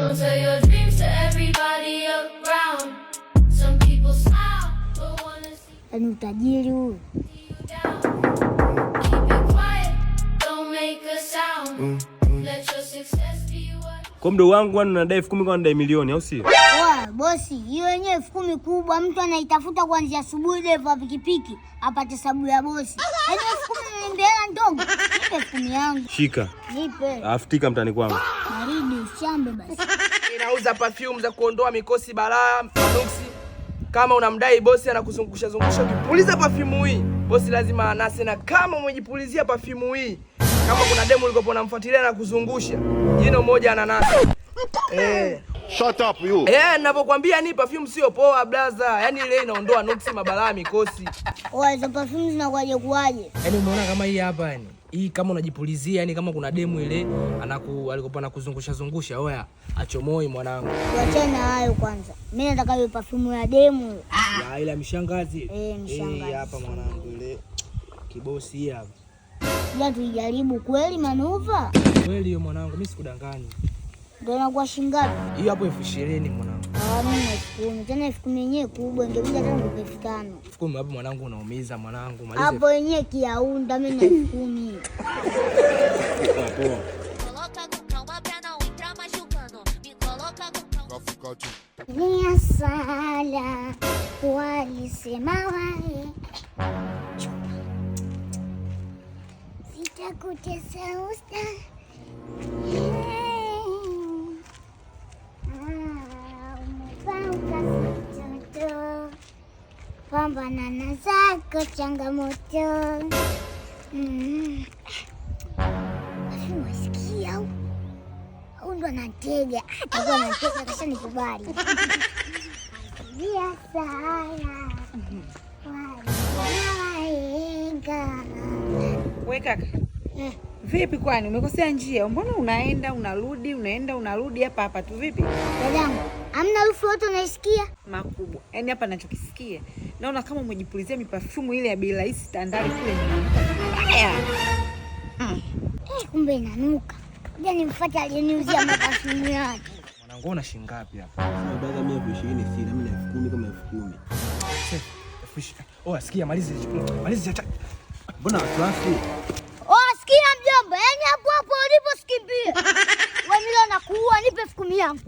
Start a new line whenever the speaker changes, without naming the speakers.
Don't tell your dreams to everybody around. Some people smile but wanna see
Ni utajiri huyu.
you down. Keep it quiet, don't make a sound. Let your success be what.
Kwa mdogo wangu kwani unadai 10,000 kwa unadai milioni au sio?
Oa, bosi, hiyo yenyewe 10,000 kubwa, mtu anaitafuta kuanzia asubuhi dereva pikipiki apate sababu ya bosi. Yaani 10,000 ni hela ndogo. Nipe 10,000 yangu.
Shika.
Nipe.
Afutika mtani kwangu.
Baridi ushambe basi.
Inauza perfume za kuondoa mikosi, balaa, manuksi. Kama unamdai bosi anakuzungusha zungusha, ukipuliza perfume hii, bosi lazima anase. Na kama umejipulizia perfume hii, kama kuna demo ulikopo unamfuatilia na kuzungusha, jino moja ananasa.
Shut up you.
Ninapokuambia ni perfume sio poa blaza. Yaani ile inaondoa nuksi, mabalaa, mikosi.
Oa, hizo perfume zinakuaje kuaje?
Yaani umeona kama hii hapa yani. Hii kama unajipulizia yani kama kuna demo ile alikopo anakuzungusha zungusha, oya achomoi mwanangu.
Tuachane na hayo kwanza. Mimi nataka hiyo perfume ya demu.
Ya ile mshangazi.
Mshangazi.
Hapa mwanangu ile kibosi hii hapa.
Ya tuijaribu kweli manuva?
Kweli hiyo mwanangu, mimi sikudanganyi.
Ndio inakuwa shingapi?
Hiyo hapo 20,000 mwanangu.
Mimi 10,000. Tena 10,000 yenyewe kubwa, ingekuja tena kwa 5,000.
10,000 hapo mwanangu unaumiza mwanangu. Maliza.
Hapo yenyewe kiaunda mimi na 10,000.
Coloca com calma pra não entrar machucando. Me coloca com calma.
Nia sala walisema wae sitakutesa usta umepauka mtoto, pambana na zako changamoto. Wasikia au ndo anatega? Atakuwa anatega, kasha nikubali. Biashara waenga.
We kaka, vipi kwani umekosea njia? Mbona unaenda unarudi, unaenda unarudi hapa hapa tu vipi?
Dadangu, amna harufu yote unaisikia?
Makubwa. Yaani hapa ninachokisikia, naona kama umejipulizia miperfume ile ya bei rahisi Tandale kule mbaya.
Kumbe inanuka. Ngoja nimfuate aliyeniuzia maperfume yake.
Mwanangu una shilingi ngapi hapa?
Baada mimi 20,000 sina, mimi na 10,000 kama 10,000.
Oh, sikia maliza. Maliza.
Mbona wasiwasi?
Sikia mjomba, yaani hapo hapo ulipo sikimbie. Wewe nilo nakuua, nipe 10,000 yangu.